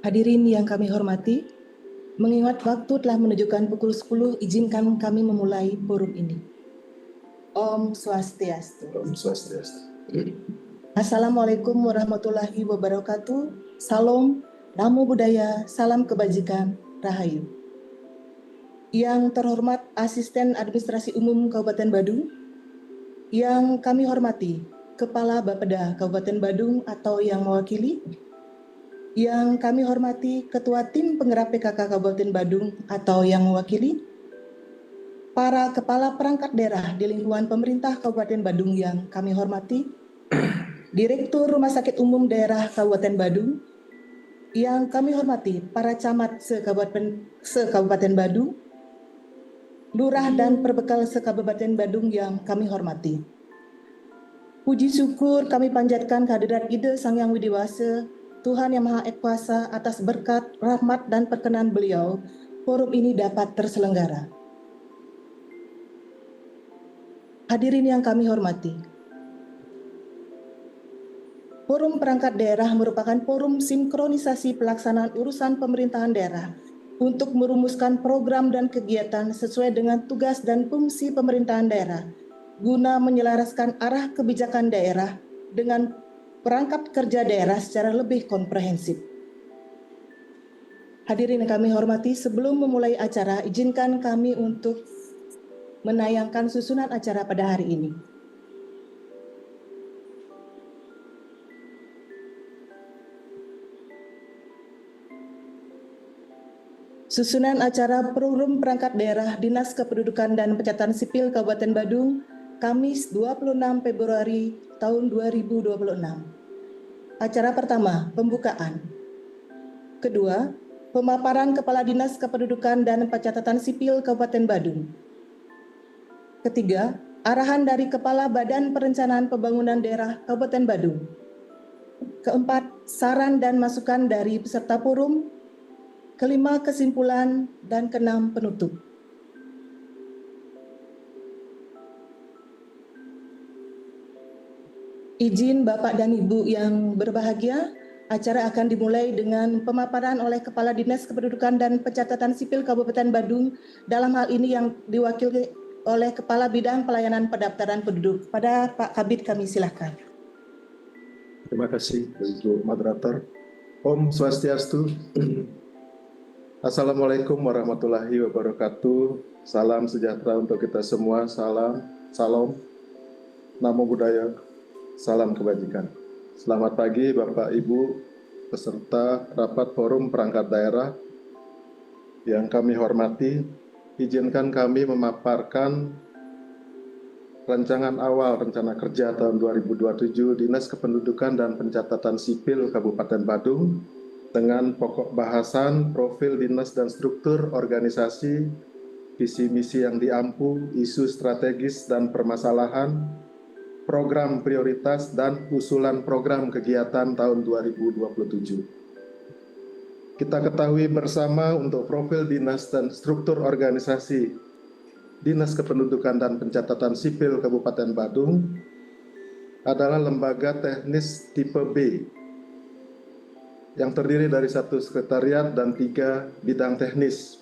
Hadirin yang kami hormati, mengingat waktu telah menunjukkan pukul 10, izinkan kami memulai forum ini. Om Swastiastu. Om Swastiastu. Assalamualaikum warahmatullahi wabarakatuh. Salam, namo buddhaya, salam kebajikan, rahayu. Yang terhormat Asisten Administrasi Umum Kabupaten Badung, yang kami hormati Kepala Bapeda Kabupaten Badung atau yang mewakili, yang kami hormati Ketua Tim Penggerak PKK Kabupaten Badung atau yang mewakili, para Kepala Perangkat Daerah di lingkungan pemerintah Kabupaten Badung yang kami hormati, Direktur Rumah Sakit Umum Daerah Kabupaten Badung, yang kami hormati para camat se-Kabupaten Badung, Lurah dan Perbekal se-Kabupaten Badung yang kami hormati. Puji syukur kami panjatkan kehadirat Ide Sang Hyang Widi Wasa, Tuhan Yang Maha Ekuasa atas berkat, rahmat, dan perkenan beliau, forum ini dapat terselenggara. Hadirin yang kami hormati, Forum Perangkat Daerah merupakan forum sinkronisasi pelaksanaan urusan pemerintahan daerah untuk merumuskan program dan kegiatan sesuai dengan tugas dan fungsi pemerintahan daerah, guna menyelaraskan arah kebijakan daerah dengan perangkat kerja daerah secara lebih komprehensif. Hadirin yang kami hormati, sebelum memulai acara, izinkan kami untuk menayangkan susunan acara pada hari ini. Susunan acara Forum Perangkat Daerah Dinas Kependudukan dan Pencatatan Sipil Kabupaten Badung, Kamis 26 Februari tahun 2026. Acara pertama, pembukaan. Kedua, pemaparan Kepala Dinas Kependudukan dan Pencatatan Sipil Kabupaten Badung. Ketiga, arahan dari Kepala Badan Perencanaan Pembangunan Daerah Kabupaten Badung. Keempat, saran dan masukan dari peserta forum. Kelima, kesimpulan, dan keenam, penutup. Izin Bapak dan Ibu yang berbahagia, acara akan dimulai dengan pemaparan oleh Kepala Dinas Kependudukan dan Pencatatan Sipil Kabupaten Badung, dalam hal ini yang diwakili oleh Kepala Bidang Pelayanan Pendaftaran Penduduk. Pada Pak Kabid kami silakan. Terima kasih, Ibu Moderator. Om Swastiastu. Assalamualaikum warahmatullahi wabarakatuh. Salam sejahtera untuk kita semua. Salam, namo buddhaya, salam kebajikan. Selamat pagi Bapak Ibu peserta rapat forum perangkat daerah yang kami hormati. Izinkan kami memaparkan rancangan awal rencana kerja tahun 2027 Dinas Kependudukan dan Pencatatan Sipil Kabupaten Badung dengan pokok bahasan, profil dinas dan struktur organisasi, visi misi yang diampu, isu strategis dan permasalahan, program prioritas dan usulan program kegiatan tahun 2027. Kita ketahui bersama untuk profil dinas dan struktur organisasi Dinas Kependudukan dan Pencatatan Sipil Kabupaten Badung adalah lembaga teknis tipe B yang terdiri dari 1 sekretariat dan 3 bidang teknis.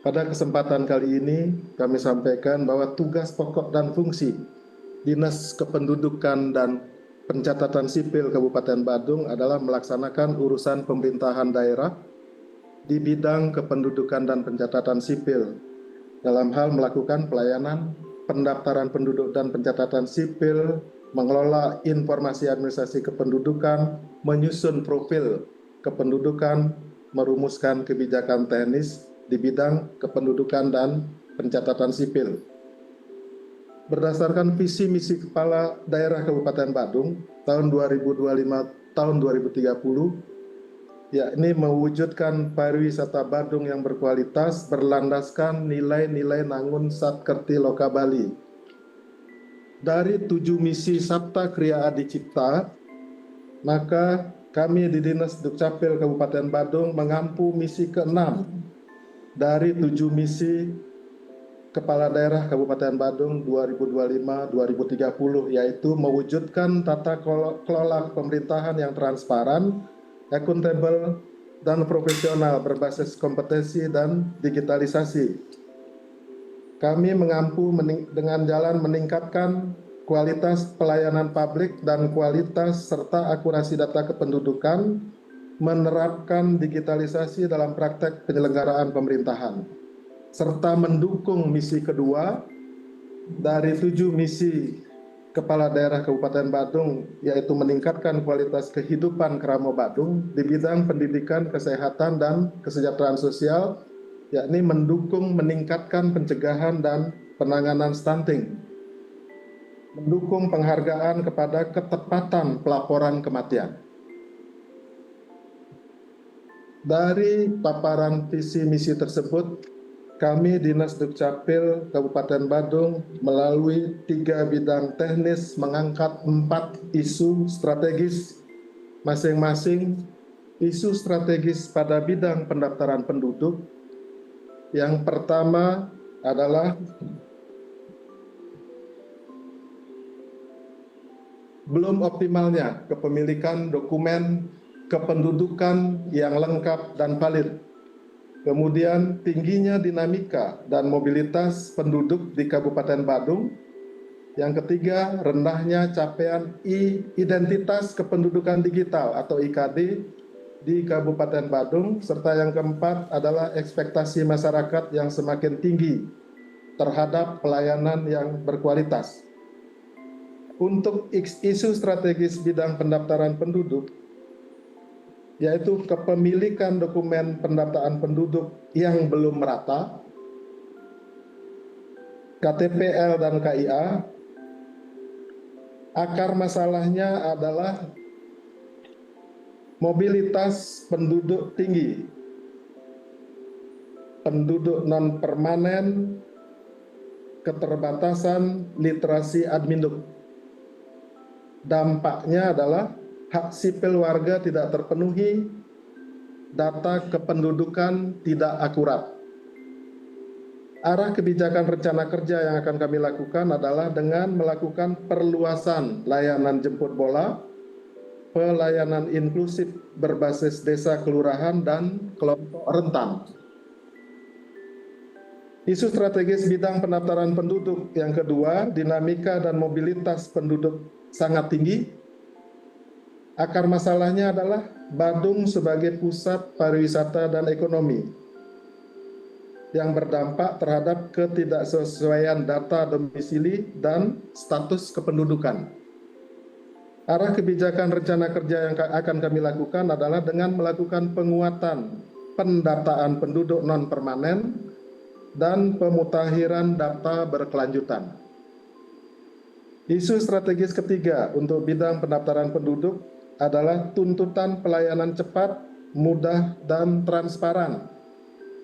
Pada kesempatan kali ini kami sampaikan bahwa tugas pokok dan fungsi Dinas Kependudukan dan Pencatatan Sipil Kabupaten Badung adalah melaksanakan urusan pemerintahan daerah di bidang kependudukan dan pencatatan sipil dalam hal melakukan pelayanan pendaftaran penduduk dan pencatatan sipil, mengelola informasi administrasi kependudukan, menyusun profil kependudukan, merumuskan kebijakan teknis di bidang kependudukan dan pencatatan sipil. Berdasarkan visi misi Kepala Daerah Kabupaten Badung tahun 2025 tahun 2030, yakni mewujudkan pariwisata Badung yang berkualitas berlandaskan nilai-nilai Nangun Satkerti Loka Bali. Dari 7 misi Sabta Kriya Adi Cipta, maka kami di Dinas Dukcapil Kabupaten Badung mengampu misi ke-6 dari 7 misi Kepala Daerah Kabupaten Badung 2025-2030, yaitu mewujudkan tata kelola pemerintahan yang transparan, akuntabel, dan profesional berbasis kompetensi dan digitalisasi. Kami mengampu dengan jalan meningkatkan kualitas pelayanan publik dan kualitas serta akurasi data kependudukan, menerapkan digitalisasi dalam praktek penyelenggaraan pemerintahan, serta mendukung misi kedua dari 7 misi Kepala Daerah Kabupaten Badung, yaitu meningkatkan kualitas kehidupan Keramo Badung di bidang pendidikan, kesehatan, dan kesejahteraan sosial, yakni mendukung meningkatkan pencegahan dan penanganan stunting, mendukung penghargaan kepada ketepatan pelaporan kematian. Dari paparan visi misi tersebut, kami Dinas Dukcapil Kabupaten Badung melalui 3 bidang teknis mengangkat 4 isu strategis masing-masing. Isu strategis pada bidang pendaftaran penduduk, yang pertama adalah belum optimalnya kepemilikan dokumen kependudukan yang lengkap dan valid. Kemudian tingginya dinamika dan mobilitas penduduk di Kabupaten Badung. Yang ketiga, rendahnya capaian identitas kependudukan digital atau IKD di Kabupaten Badung. Serta yang keempat adalah ekspektasi masyarakat yang semakin tinggi terhadap pelayanan yang berkualitas. Untuk isu strategis bidang pendaftaran penduduk, yaitu kepemilikan dokumen pendaftaran penduduk yang belum merata, KTPL dan KIA. Akar masalahnya adalah mobilitas penduduk tinggi, penduduk non-permanen, keterbatasan literasi adminduk. Dampaknya adalah hak sipil warga tidak terpenuhi, data kependudukan tidak akurat. Arah kebijakan rencana kerja yang akan kami lakukan adalah dengan melakukan perluasan layanan jemput bola, pelayanan inklusif berbasis desa kelurahan dan kelompok rentan. Isu strategis bidang pendaftaran penduduk yang kedua, dinamika dan mobilitas penduduk sangat tinggi. Akar masalahnya adalah Badung sebagai pusat pariwisata dan ekonomi yang berdampak terhadap ketidaksesuaian data domisili dan status kependudukan. Arah kebijakan rencana kerja yang akan kami lakukan adalah dengan melakukan penguatan pendataan penduduk non-permanen dan pemutakhiran data berkelanjutan. Isu strategis ketiga untuk bidang pendaftaran penduduk adalah tuntutan pelayanan cepat, mudah, dan transparan.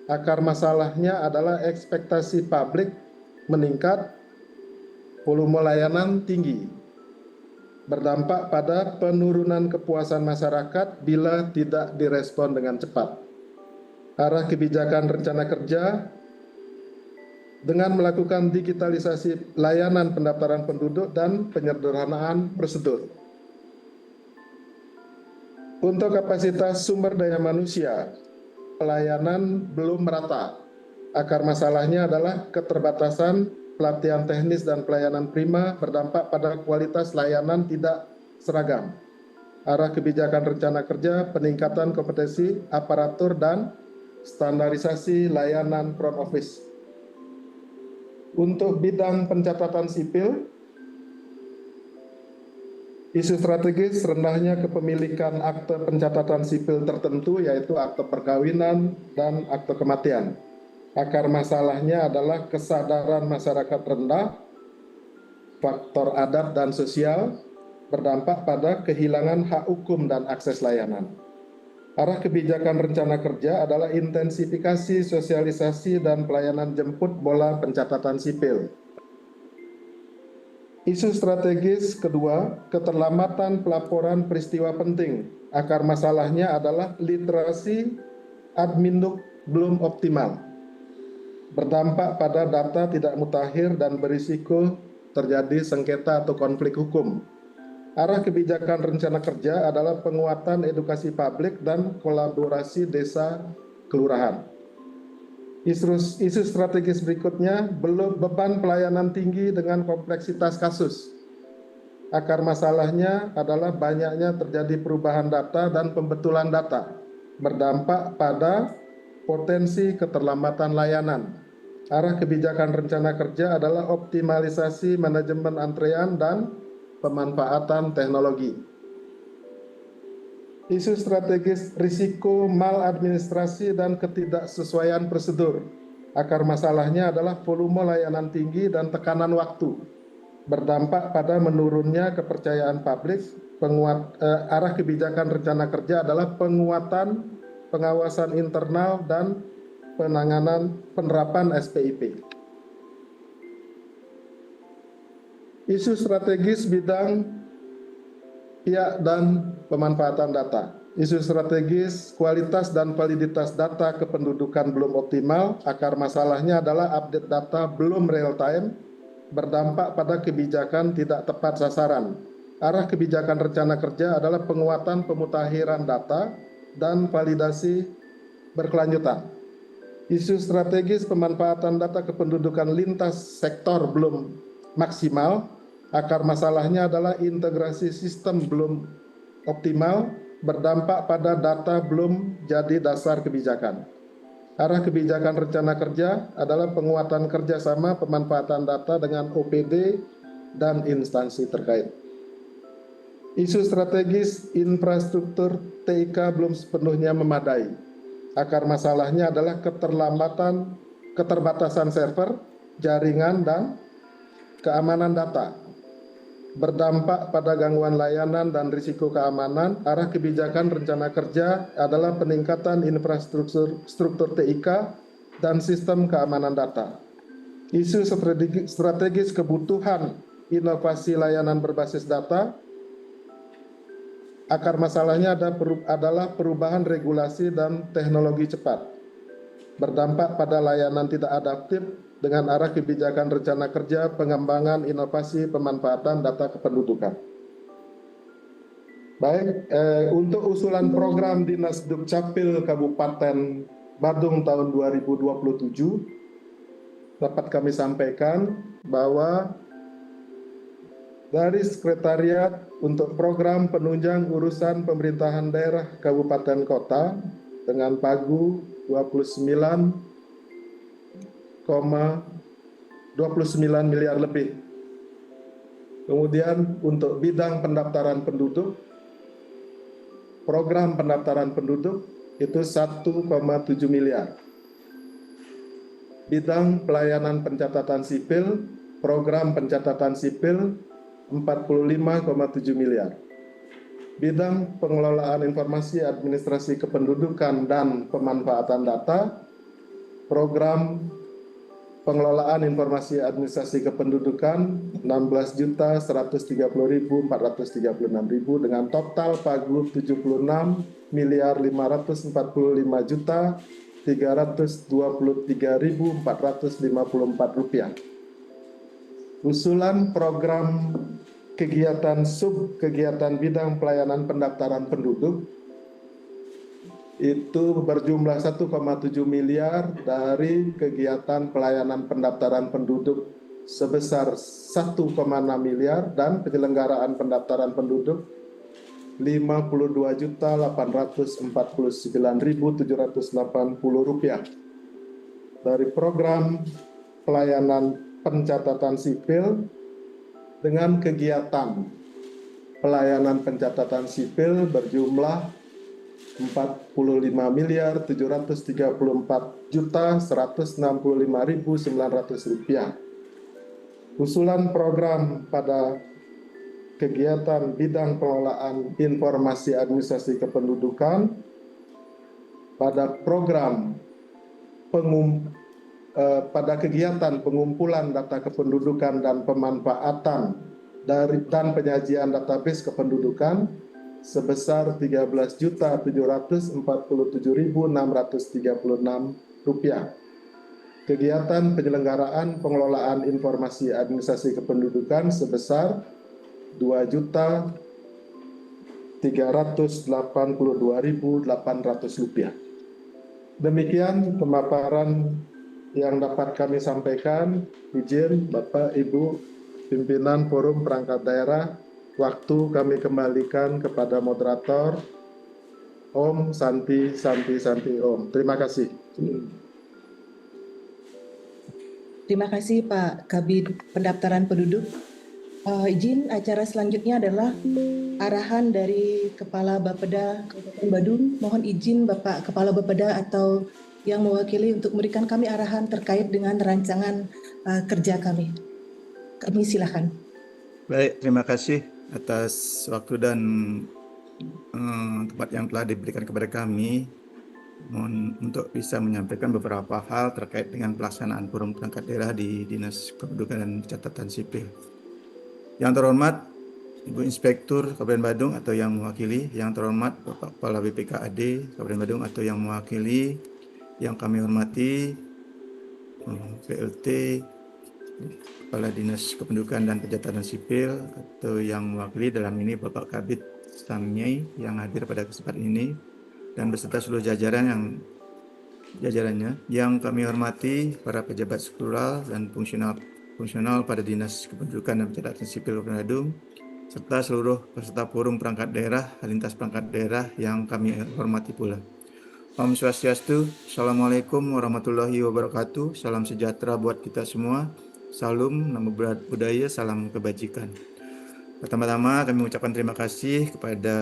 Akar masalahnya adalah ekspektasi publik meningkat, volume layanan tinggi, berdampak pada penurunan kepuasan masyarakat bila tidak direspon dengan cepat. Arah kebijakan rencana kerja dengan melakukan digitalisasi layanan pendaftaran penduduk dan penyederhanaan prosedur. Untuk kapasitas sumber daya manusia, pelayanan belum merata. Akar masalahnya adalah keterbatasan pelatihan teknis dan pelayanan prima berdampak pada kualitas layanan tidak seragam. Arah kebijakan rencana kerja, peningkatan kompetensi aparatur dan standarisasi layanan front office. Untuk bidang pencatatan sipil, isu strategis rendahnya kepemilikan akte pencatatan sipil tertentu, yaitu akte perkawinan dan akte kematian. Akar masalahnya adalah kesadaran masyarakat rendah, faktor adat dan sosial, berdampak pada kehilangan hak hukum dan akses layanan. Arah kebijakan rencana kerja adalah intensifikasi sosialisasi dan pelayanan jemput bola pencatatan sipil. Isu strategis kedua, keterlambatan pelaporan peristiwa penting. Akar masalahnya adalah literasi adminduk belum optimal, berdampak pada data tidak mutakhir dan berisiko terjadi sengketa atau konflik hukum. Arah kebijakan rencana kerja adalah penguatan edukasi publik dan kolaborasi desa kelurahan. Isu strategis berikutnya, belum beban pelayanan tinggi dengan kompleksitas kasus. Akar masalahnya adalah banyaknya terjadi perubahan data dan pembetulan data, berdampak pada potensi keterlambatan layanan. Arah kebijakan rencana kerja adalah optimalisasi manajemen antrean dan pemanfaatan teknologi. Isu strategis risiko maladministrasi dan ketidaksesuaian prosedur. Akar masalahnya adalah volume layanan tinggi dan tekanan waktu, berdampak pada menurunnya kepercayaan publik. Arah kebijakan rencana kerja adalah penguatan pengawasan internal dan penerapan SPIP. Isu strategis bidang pihak dan pemanfaatan data. Isu strategis kualitas dan validitas data kependudukan belum optimal. Akar masalahnya adalah update data belum real time, berdampak pada kebijakan tidak tepat sasaran. Arah kebijakan rencana kerja adalah penguatan pemutakhiran data dan validasi berkelanjutan. Isu strategis pemanfaatan data kependudukan lintas sektor belum maksimal. Akar masalahnya adalah integrasi sistem belum optimal, berdampak pada data belum jadi dasar kebijakan. Arah kebijakan rencana kerja adalah penguatan kerjasama pemanfaatan data dengan OPD dan instansi terkait. Isu strategis infrastruktur TIK belum sepenuhnya memadai. Akar masalahnya adalah keterbatasan server, jaringan, dan keamanan data, berdampak pada gangguan layanan dan risiko keamanan. Arah kebijakan rencana kerja adalah peningkatan infrastruktur TIK dan sistem keamanan data. Isu strategis kebutuhan inovasi layanan berbasis data. Akar masalahnya adalah perubahan regulasi dan teknologi cepat, berdampak pada layanan tidak adaptif. Dengan arah kebijakan rencana kerja pengembangan inovasi pemanfaatan data kependudukan. Baik, untuk usulan program Dinas Dukcapil Kabupaten Badung tahun 2027 dapat kami sampaikan bahwa dari Sekretariat untuk program penunjang urusan pemerintahan daerah kabupaten kota dengan pagu 29 miliar lebih. Kemudian untuk bidang pendaftaran penduduk, program pendaftaran penduduk itu 1,7 miliar. Bidang pelayanan pencatatan sipil, program pencatatan sipil 45,7 miliar. Bidang pengelolaan informasi administrasi kependudukan dan pemanfaatan data, program pengelolaan informasi administrasi kependudukan 16.130.436 dengan total pagu 76.545.323.454 rupiah. Usulan program kegiatan kegiatan bidang pelayanan pendaftaran penduduk itu berjumlah 1,7 miliar dari kegiatan pelayanan pendaftaran penduduk sebesar 1,6 miliar dan penyelenggaraan pendaftaran penduduk 52.849.780 rupiah. Dari program pelayanan pencatatan sipil dengan kegiatan pelayanan pencatatan sipil berjumlah 45.734.165.900 rupiah. Usulan program pada kegiatan bidang pengelolaan informasi administrasi kependudukan pada program pada kegiatan pengumpulan data kependudukan dan pemanfaatan dan penyajian database kependudukan sebesar Rp13.747.636. Kegiatan penyelenggaraan pengelolaan informasi administrasi kependudukan sebesar Rp382.800. Demikian pemaparan yang dapat kami sampaikan. Izin Bapak Ibu pimpinan Forum Perangkat Daerah, waktu kami kembalikan kepada moderator. Om Santi Santi Santi Om. Terima kasih. Terima kasih Pak Kabid Pendaftaran Penduduk. Izin acara selanjutnya adalah arahan dari Kepala Bapeda Kabupaten Badung. Mohon izin Bapak Kepala Bapeda atau yang mewakili untuk memberikan kami arahan terkait dengan rancangan kerja kami. Kami silakan. Baik, terima kasih atas waktu dan tempat yang telah diberikan kepada kami untuk bisa menyampaikan beberapa hal terkait dengan pelaksanaan forum perangkat daerah di Dinas Kependudukan dan Catatan Sipil. Yang terhormat Ibu Inspektur Kabupaten Badung atau yang mewakili, yang terhormat Bapak Kepala BPKAD Kabupaten Badung atau yang mewakili, yang kami hormati PLT Kepala Dinas Kependudukan dan Pencatatan Sipil atau yang mewakili dalam ini Bapak Kabid Samnyai yang hadir pada kesempatan ini dan beserta seluruh jajarannya yang kami hormati para pejabat struktural dan fungsional pada Dinas Kependudukan dan Pencatatan Sipil Kabupaten Badung serta seluruh peserta forum perangkat daerah, lintas perangkat daerah yang kami hormati pula. Om Swastiastu, Assalamualaikum warahmatullahi wabarakatuh, salam sejahtera buat kita semua, salam, namo buddhaya, salam kebajikan. Pertama-tama kami mengucapkan terima kasih kepada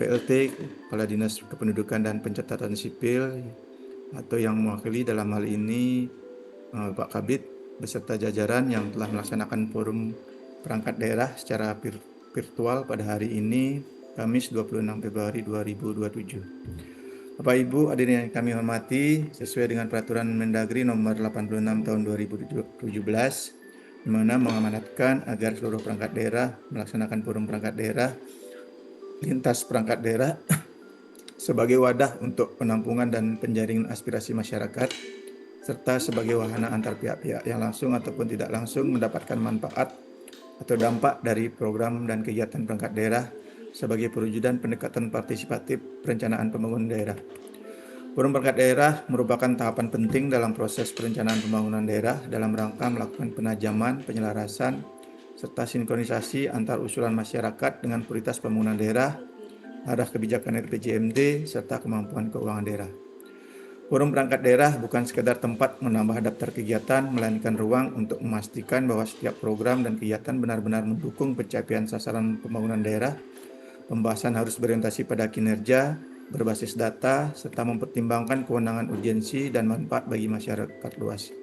PLT, Kepala Dinas Kependudukan dan Pencatatan Sipil atau yang mewakili dalam hal ini Pak Kabid beserta jajaran yang telah melaksanakan forum perangkat daerah secara virtual pada hari ini, Kamis 26 Februari 2027. Bapak Ibu hadirin yang kami hormati, sesuai dengan peraturan Mendagri nomor 86 tahun 2017, di mana mengamanatkan agar seluruh perangkat daerah melaksanakan forum perangkat daerah, lintas perangkat daerah sebagai wadah untuk penampungan dan penjaringan aspirasi masyarakat, serta sebagai wahana antar pihak-pihak yang langsung ataupun tidak langsung mendapatkan manfaat atau dampak dari program dan kegiatan perangkat daerah sebagai perwujudan pendekatan partisipatif perencanaan pembangunan daerah. Forum perangkat daerah merupakan tahapan penting dalam proses perencanaan pembangunan daerah dalam rangka melakukan penajaman, penyelarasan, serta sinkronisasi antar usulan masyarakat dengan prioritas pembangunan daerah, arah kebijakan RPJMD, serta kemampuan keuangan daerah. Forum perangkat daerah bukan sekedar tempat menambah daftar kegiatan, melainkan ruang untuk memastikan bahwa setiap program dan kegiatan benar-benar mendukung pencapaian sasaran pembangunan daerah. Pembahasan harus berorientasi pada kinerja, berbasis data, serta mempertimbangkan kewenangan urgensi dan manfaat bagi masyarakat luas.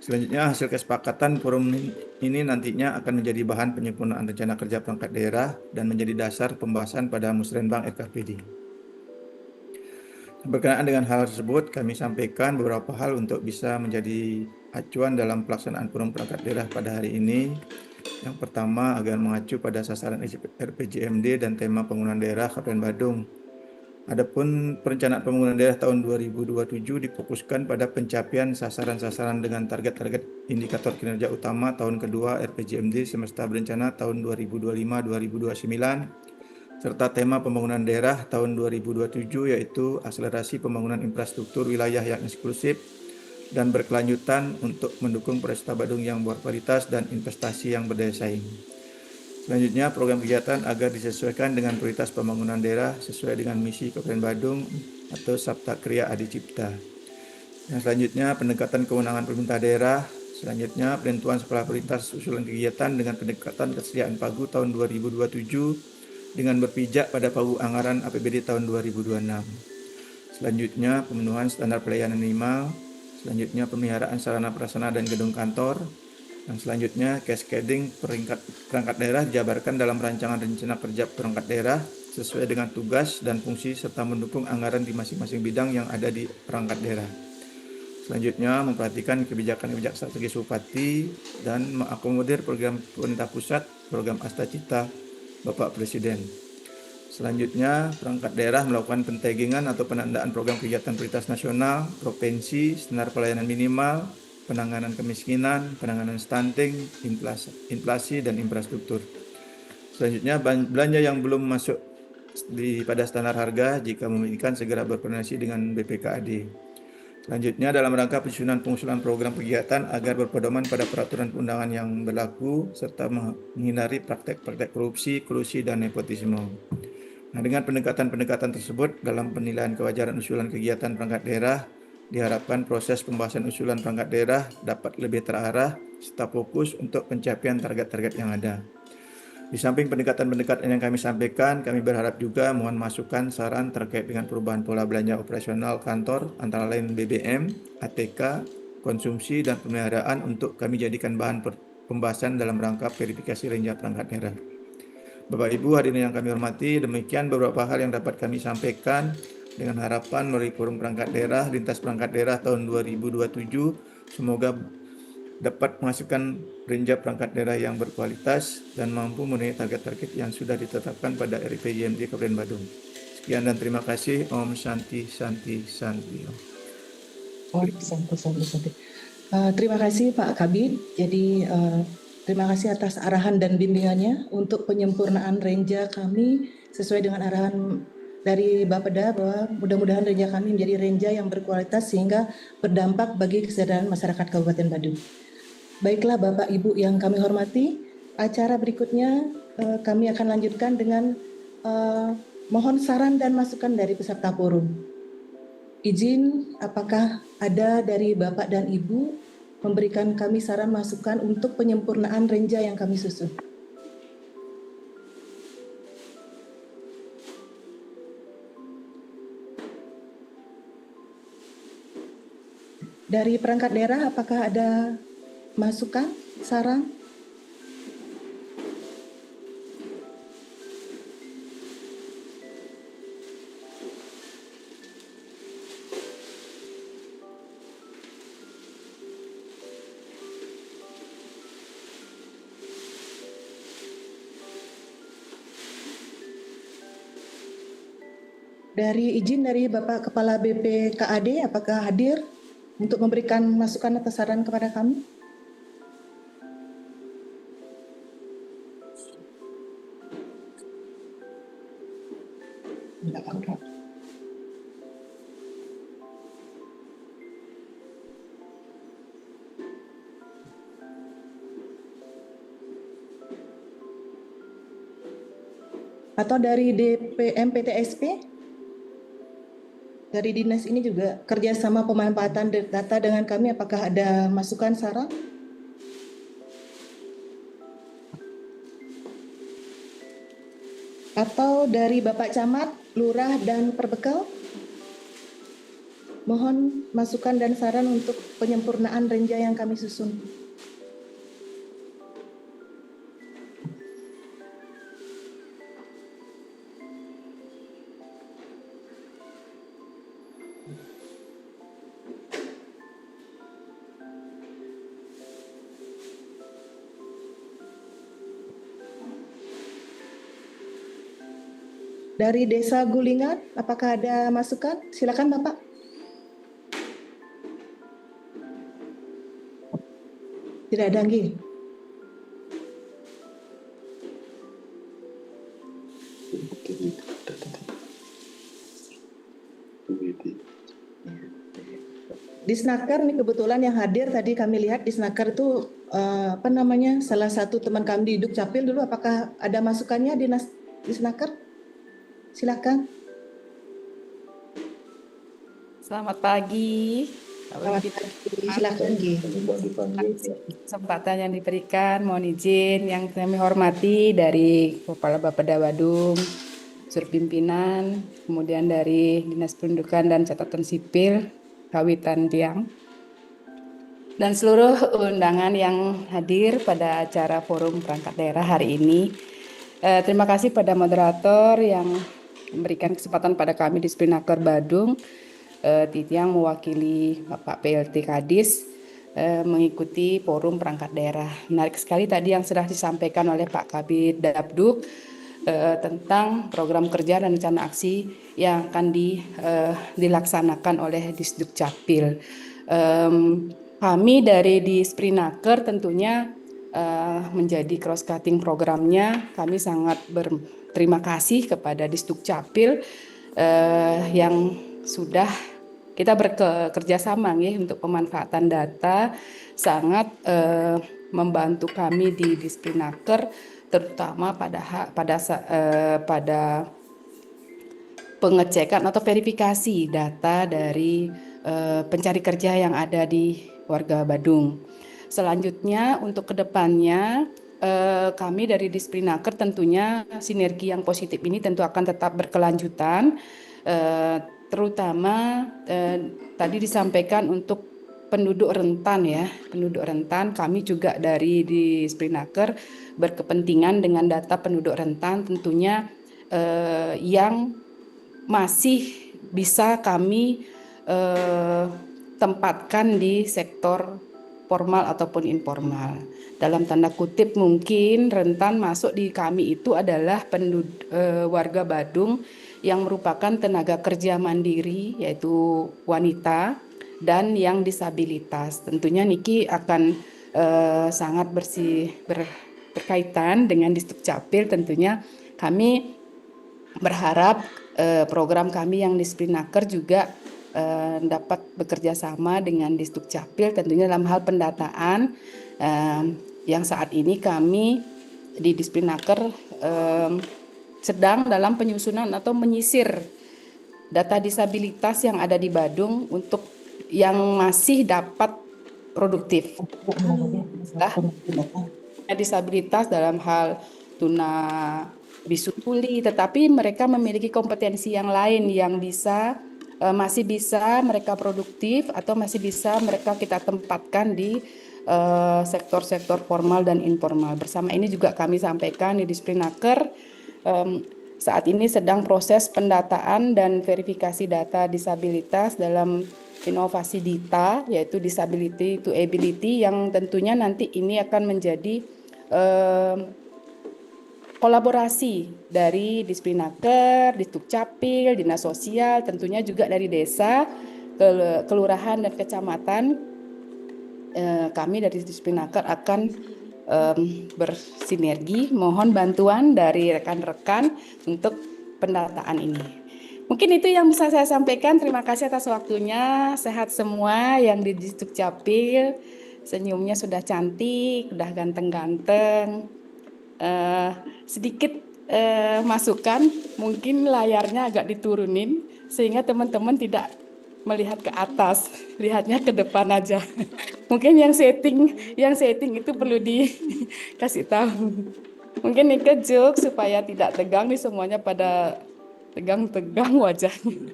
Selanjutnya, hasil kesepakatan forum ini nantinya akan menjadi bahan penyempurnaan rencana kerja perangkat daerah dan menjadi dasar pembahasan pada Musrenbang RKPD. Berkenaan dengan hal tersebut, kami sampaikan beberapa hal untuk bisa menjadi acuan dalam pelaksanaan forum perangkat daerah pada hari ini. Yang pertama, agar mengacu pada sasaran RPJMD dan tema pembangunan daerah Kabupaten Badung. Adapun perencanaan pembangunan daerah tahun 2027 difokuskan pada pencapaian sasaran-sasaran dengan target-target indikator kinerja utama tahun kedua RPJMD semesta berencana tahun 2025-2029, serta tema pembangunan daerah tahun 2027 yaitu akselerasi pembangunan infrastruktur wilayah yang inklusif dan berkelanjutan untuk mendukung pariwisata Badung yang berkualitas dan investasi yang berdaya saing. Selanjutnya, program kegiatan agar disesuaikan dengan prioritas pembangunan daerah sesuai dengan misi Kabupaten Badung atau Sabta Kriya Adi Cipta. Yang selanjutnya, pendekatan kewenangan pemerintah daerah. Selanjutnya, penentuan skala prioritas usulan kegiatan dengan pendekatan kesediaan pagu tahun 2027 dengan berpijak pada pagu anggaran APBD tahun 2026. Selanjutnya, pemenuhan standar pelayanan minimal. Selanjutnya, pemeliharaan sarana prasarana dan gedung kantor. Yang selanjutnya, cascading perangkat daerah dijabarkan dalam rancangan rencana kerja perangkat daerah sesuai dengan tugas dan fungsi serta mendukung anggaran di masing-masing bidang yang ada di perangkat daerah. Selanjutnya, memperhatikan kebijakan strategis Bupati dan mengakomodir program pemerintah pusat, program Asta Cita Bapak Presiden. Selanjutnya, perangkat daerah melakukan pentagingan atau penandaan program kegiatan prioritas nasional, provinsi, standar pelayanan minimal, penanganan kemiskinan, penanganan stunting, inflasi, dan infrastruktur. Selanjutnya, belanja yang belum masuk pada standar harga jika memungkinkan segera berkoordinasi dengan BPKAD. Selanjutnya, dalam rangka penyusunan pengusulan program kegiatan agar berpedoman pada peraturan undangan yang berlaku serta menghindari praktek-praktek korupsi, kolusi, dan nepotisme. Nah, dengan pendekatan-pendekatan tersebut dalam penilaian kewajaran usulan kegiatan perangkat daerah, diharapkan proses pembahasan usulan perangkat daerah dapat lebih terarah serta fokus untuk pencapaian target-target yang ada. Di samping pendekatan-pendekatan yang kami sampaikan, kami berharap juga mohon masukan saran terkait dengan perubahan pola belanja operasional kantor, antara lain BBM, ATK, konsumsi, dan pemeliharaan untuk kami jadikan bahan pembahasan dalam rangka verifikasi renja perangkat daerah. Bapak Ibu hadirin yang kami hormati, demikian beberapa hal yang dapat kami sampaikan dengan harapan melalui forum perangkat daerah, lintas perangkat daerah tahun 2027, semoga dapat menghasilkan renja perangkat daerah yang berkualitas dan mampu memenuhi target-target yang sudah ditetapkan pada RPJMD Kabupaten Badung. Sekian dan terima kasih. Om Santi Santi Santi. Terima kasih Pak Kabid. Jadi terima kasih atas arahan dan bimbingannya untuk penyempurnaan renja kami sesuai dengan arahan dari Bapeda bahwa mudah-mudahan renja kami menjadi renja yang berkualitas sehingga berdampak bagi kesejahteraan masyarakat Kabupaten Badung. Baiklah Bapak Ibu yang kami hormati, acara berikutnya kami akan lanjutkan dengan mohon saran dan masukan dari peserta forum. Izin, apakah ada dari Bapak dan Ibu memberikan kami saran masukan untuk penyempurnaan renja yang kami susun? Dari perangkat daerah, apakah ada masukan, saran? Dari izin dari Bapak Kepala BPKAD, apakah hadir untuk memberikan masukan atau saran kepada kami? Atau dari DPM PTSP? Dari dinas ini juga kerjasama pemanfaatan data dengan kami, apakah ada masukan saran? Atau dari Bapak Camat, Lurah, dan Perbekal? Mohon masukan dan saran untuk penyempurnaan renja yang kami susun. Dari Desa Gulingan, apakah ada masukan? Silakan Bapak. Tidak ada, Nggih. Disnaker nih kebetulan yang hadir tadi kami lihat Disnaker itu salah satu teman kami di Dukcapil dulu, apakah ada masukannya Disnaker? Silakan. Selamat pagi. Selamat pagi. Silakan. Kesempatan yang diberikan, mohon izin yang kami hormati dari Kepala Bapeda Badung, unsur pimpinan, kemudian dari Dinas Pendudukan dan Catatan Sipil, Kawitan Tiang, dan seluruh undangan yang hadir pada acara forum perangkat daerah hari ini. Terima kasih pada moderator yang memberikan kesempatan pada kami di Dispenaker Badung, Titiang mewakili Bapak PLT Kadis mengikuti forum perangkat daerah. Menarik sekali tadi yang sudah disampaikan oleh Pak Kabid Dabduk tentang program kerja dan rencana aksi yang akan dilaksanakan oleh Disduk Capil. Kami dari Dispenaker tentunya menjadi cross cutting programnya. Kami sangat berterima kasih kepada Disdukcapil yang sudah kita bekerja sama untuk pemanfaatan data, sangat membantu kami di Disprenaker, terutama pada pengecekan atau verifikasi data dari pencari kerja yang ada di warga Badung. Selanjutnya untuk kedepannya kami dari Disprenaker tentunya sinergi yang positif ini tentu akan tetap berkelanjutan, terutama tadi disampaikan untuk penduduk rentan ya, penduduk rentan. Kami juga dari Disprenaker berkepentingan dengan data penduduk rentan tentunya yang masih bisa kami tempatkan di sektor formal ataupun informal. Dalam tanda kutip mungkin rentan masuk di kami itu adalah warga Badung yang merupakan tenaga kerja mandiri, yaitu wanita dan yang disabilitas. Tentunya Niki akan sangat berkaitan dengan Disdukcapil. Tentunya kami berharap program kami yang Disprenaker juga dapat bekerja sama dengan Disdukcapil tentunya dalam hal pendataan yang saat ini kami di Disprenaker sedang dalam penyusunan atau menyisir data disabilitas yang ada di Badung untuk yang masih dapat produktif. Disabilitas dalam hal tuna bisu tuli, tetapi mereka memiliki kompetensi yang lain yang masih bisa mereka produktif atau masih bisa mereka kita tempatkan di sektor-sektor formal dan informal. Bersama ini juga kami sampaikan di Disprenaker saat ini sedang proses pendataan dan verifikasi data disabilitas dalam inovasi DITA, yaitu Disability to Ability, yang tentunya nanti ini akan menjadi kolaborasi dari Disprenaker, Disdukcapil, Dinas Sosial, tentunya juga dari desa, kelurahan dan kecamatan. Kami dari Disprenaker akan bersinergi, mohon bantuan dari rekan-rekan untuk pendataan ini. Mungkin itu yang bisa saya sampaikan. Terima kasih atas waktunya. Sehat semua yang di Disdukcapil. Senyumnya sudah cantik, sudah ganteng-ganteng. Sedikit masukan, mungkin layarnya agak diturunin sehingga teman-teman tidak melihat ke atas, lihatnya ke depan aja. Mungkin yang setting itu perlu dikasih tahu. Mungkin ini kejuk supaya tidak tegang nih, semuanya pada tegang-tegang wajahnya.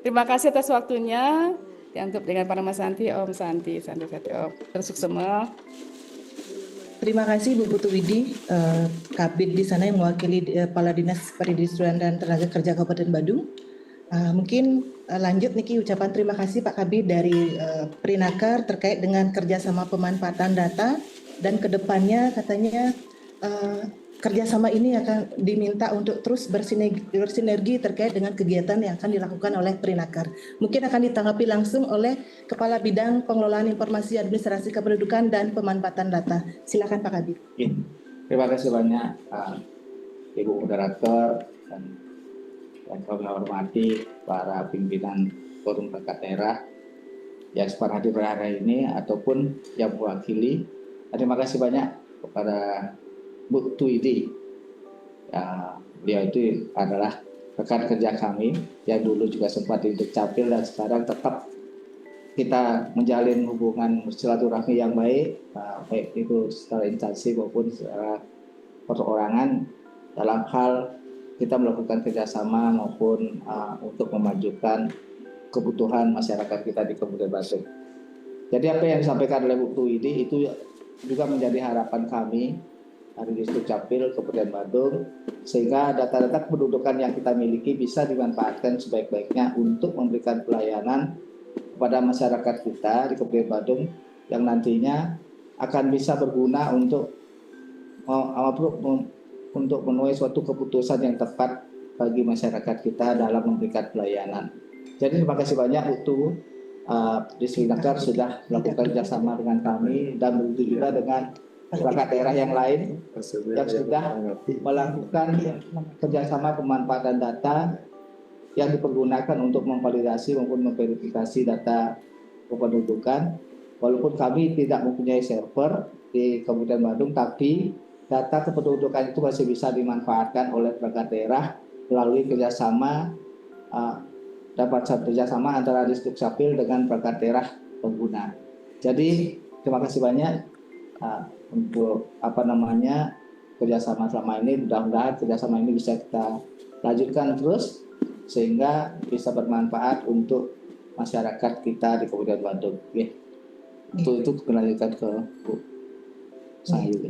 Terima kasih atas waktunya. Diantuk dengan Para Mas Santi, Om Santi, Santi Om. Terus semua. Terima kasih Bu Putu Widi, Kabid di sana yang mewakili Kepala Dinas Perindustrian dan Tenaga Kerja Kabupaten Badung. Mungkin lanjut Niki ucapan terima kasih Pak Kabid dari Prenaker terkait dengan kerjasama pemanfaatan data, dan kedepannya katanya kerjasama ini akan diminta untuk terus bersinergi terkait dengan kegiatan yang akan dilakukan oleh Prenaker. Mungkin akan ditanggapi langsung oleh Kepala Bidang Pengelolaan Informasi Administrasi Kependudukan dan Pemanfaatan Data. Silakan Pak Kabid. Terima kasih banyak Ibu Moderator dan yang kami hormati para pimpinan Forum Perangkat Daerah yang sempat hadir pada hari ini ataupun yang mewakili. Terima kasih banyak kepada Bu Tuidi. Beliau itu adalah rekan kerja kami yang dulu juga sempat di Disdukcapil dan sekarang tetap kita menjalin hubungan silaturahmi yang baik, baik itu secara instansi maupun secara perorangan dalam hal kita melakukan kerjasama maupun untuk memajukan kebutuhan masyarakat kita di Kabupaten Badung. Jadi apa yang disampaikan oleh Bu Tuidi itu juga menjadi harapan kami dari Disdukcapil Kabupaten Badung, sehingga data-data kependudukan yang kita miliki bisa dimanfaatkan sebaik-baiknya untuk memberikan pelayanan kepada masyarakat kita di Kabupaten Badung yang nantinya akan bisa berguna untuk menuai suatu keputusan yang tepat bagi masyarakat kita dalam memberikan pelayanan. Jadi terima kasih banyak untuk Disprenaker sudah melakukan kerjasama dengan kami dan begitu juga dengan perangkat daerah yang lain yang sudah melakukan kerjasama pemanfaatan data yang dipergunakan untuk memvalidasi maupun memverifikasi data kependudukan. Walaupun kami tidak mempunyai server di Kabupaten Badung, tapi data kependudukan itu masih bisa dimanfaatkan oleh perangkat daerah melalui kerjasama kerjasama antara Disdukcapil dengan perangkat daerah pengguna. Jadi terima kasih banyak untuk kerjasama selama ini. Mudah-mudahan kerjasama ini bisa kita lanjutkan terus sehingga bisa bermanfaat untuk masyarakat kita di Kabupaten Badung. Untuk itu lanjutkan ke Bu Sangayu.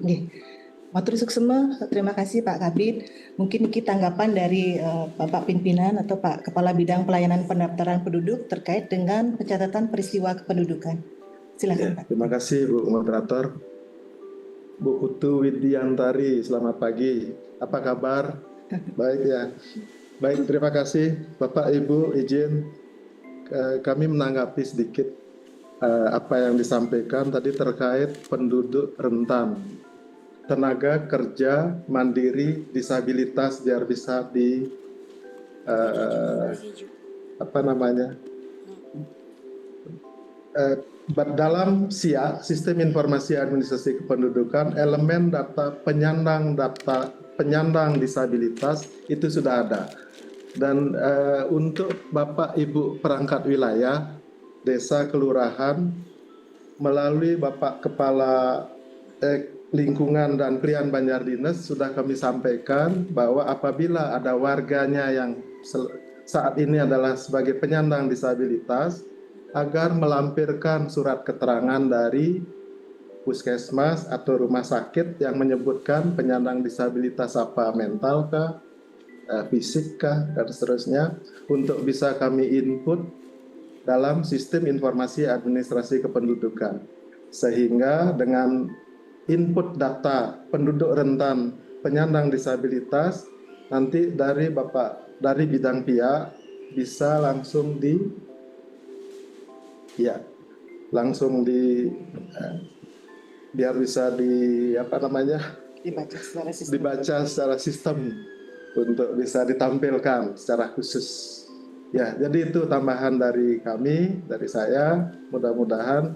Matur suksema, terima kasih Pak Kabid. Mungkin kita tanggapan dari Bapak Pimpinan atau Pak Kepala Bidang Pelayanan Pendaftaran Penduduk terkait dengan pencatatan peristiwa kependudukan. Silakan Pak. Terima kasih Bu Moderator. Bu Putu Widiantari, selamat pagi. Apa kabar? Baik ya. Baik, terima kasih Bapak Ibu, izin kami menanggapi sedikit apa yang disampaikan tadi terkait penduduk rentan, tenaga kerja mandiri disabilitas biar bisa dalam SIA, Sistem Informasi Administrasi Kependudukan, elemen data penyandang disabilitas itu sudah ada. Dan untuk Bapak Ibu perangkat wilayah, desa, kelurahan, melalui Bapak Kepala Lingkungan dan Pelayanan Banjar Dinas sudah kami sampaikan bahwa apabila ada warganya yang saat ini adalah sebagai penyandang disabilitas, agar melampirkan surat keterangan dari puskesmas atau rumah sakit yang menyebutkan penyandang disabilitas apa, mental kah, fisik kah, dan seterusnya, untuk bisa kami input dalam sistem informasi administrasi kependudukan. Sehingga dengan input data penduduk rentan penyandang disabilitas, nanti dari bidang PIA bisa langsung biar bisa dibaca secara sistem untuk bisa ditampilkan secara khusus. Ya, jadi itu tambahan dari kami, dari saya. Mudah-mudahan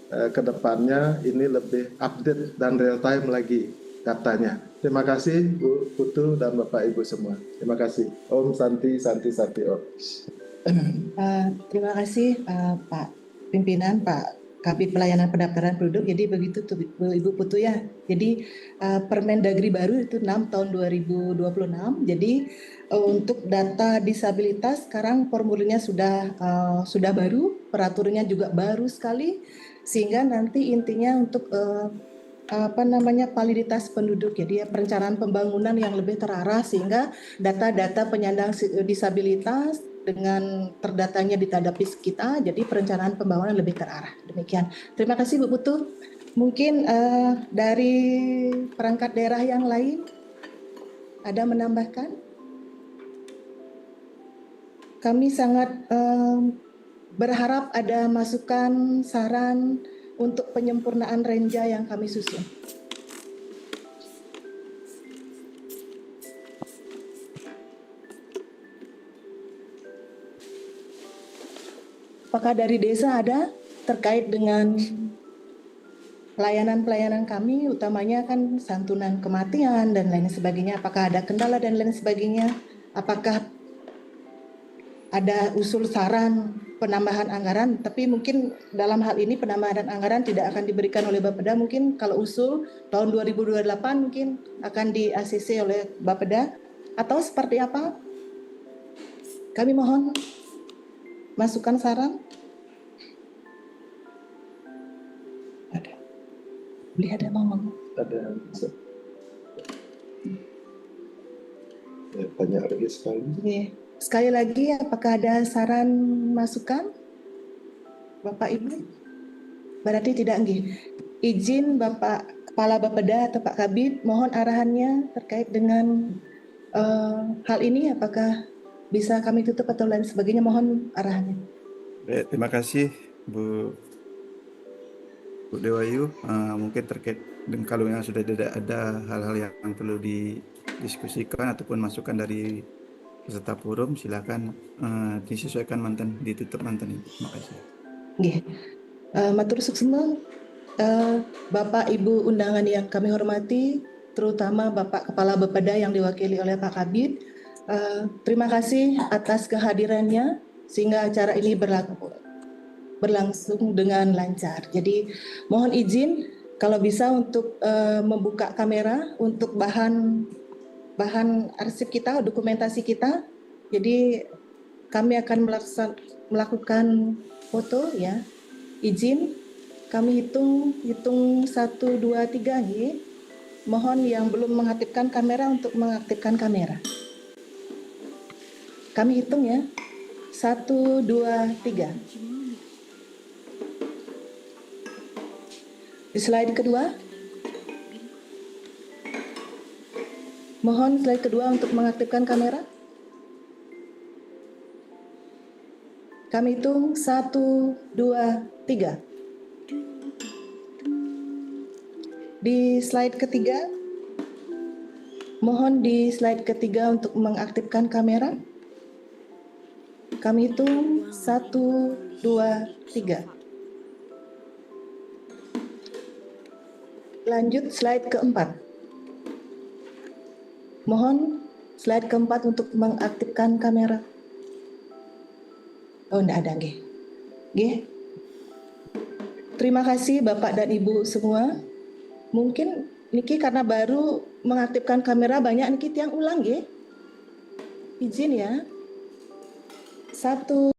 ke depannya ini lebih update dan real time lagi datanya. Terima kasih Bu Putu dan Bapak Ibu semua. Terima kasih. Om Santi Santi Santi Om. Terima kasih Pak Pimpinan, Pak Kabid Pelayanan Pendaftaran Penduduk. Jadi begitu tuh Ibu Putu ya. Jadi Permendagri baru itu 6 tahun 2026. Jadi untuk data disabilitas sekarang formulirnya sudah baru, peraturannya juga baru sekali, sehingga nanti intinya untuk validitas penduduk, jadi perencanaan pembangunan yang lebih terarah sehingga data-data penyandang disabilitas dengan terdatanya di database kita, jadi perencanaan pembangunan lebih terarah. Demikian. Terima kasih Bu Putu. Mungkin dari perangkat daerah yang lain ada menambahkan? Kami sangat berharap ada masukan, saran untuk penyempurnaan renja yang kami susun. Apakah dari desa ada terkait dengan pelayanan-pelayanan kami, utamanya kan santunan kematian dan lain sebagainya. Apakah ada kendala dan lain sebagainya? Apakah ada usul saran penambahan anggaran? Tapi mungkin dalam hal ini penambahan anggaran tidak akan diberikan oleh Bapeda. Mungkin kalau usul tahun 2028 mungkin akan di ACC oleh Bapeda atau seperti apa? Kami mohon masukan saran. Ada. Boleh ada ngomong. Ada. Ya, banyak lagi sekali. Oke. Sekali lagi, apakah ada saran masukan? Bapak Ibu? Berarti tidak, nggih. Izin Bapak Kepala Bapeda atau Pak Kabid, mohon arahannya terkait dengan hal ini, apakah bisa kami tutup atau lain sebagainya, mohon arahannya. Baik, terima kasih Bu Bu Dewayu, mungkin terkait dengan kalau yang sudah tidak ada hal-hal yang perlu didiskusikan ataupun masukan dari peserta forum, silakan disesuaikan mantan, ditutup mantan Ibu. Terima kasih. Nggih. Matur suksma, Bapak Ibu undangan yang kami hormati, terutama Bapak Kepala Bapeda yang diwakili oleh Pak Kabid. Terima kasih atas kehadirannya sehingga acara ini berlangsung dengan lancar. Jadi mohon izin kalau bisa untuk membuka kamera untuk bahan arsip kita, dokumentasi kita. Jadi kami akan melakukan foto ya. Izin kami hitung 1 2 3 nggih. Mohon yang belum mengaktifkan kamera untuk mengaktifkan kamera. Kami hitung ya. 1 2 3. Di slide kedua. Mohon slide kedua untuk mengaktifkan kamera. Kami hitung 1 2 3. Di slide ketiga. Mohon di slide ketiga untuk mengaktifkan kamera. Kami hitung 1 2 3. Lanjut slide keempat. Mohon slide keempat untuk mengaktifkan kamera. Oh, enggak ada, nggih. Nggih. Terima kasih Bapak dan Ibu semua. Mungkin niki karena baru mengaktifkan kamera banyak niki tiang ulang nggih. Izin ya. 1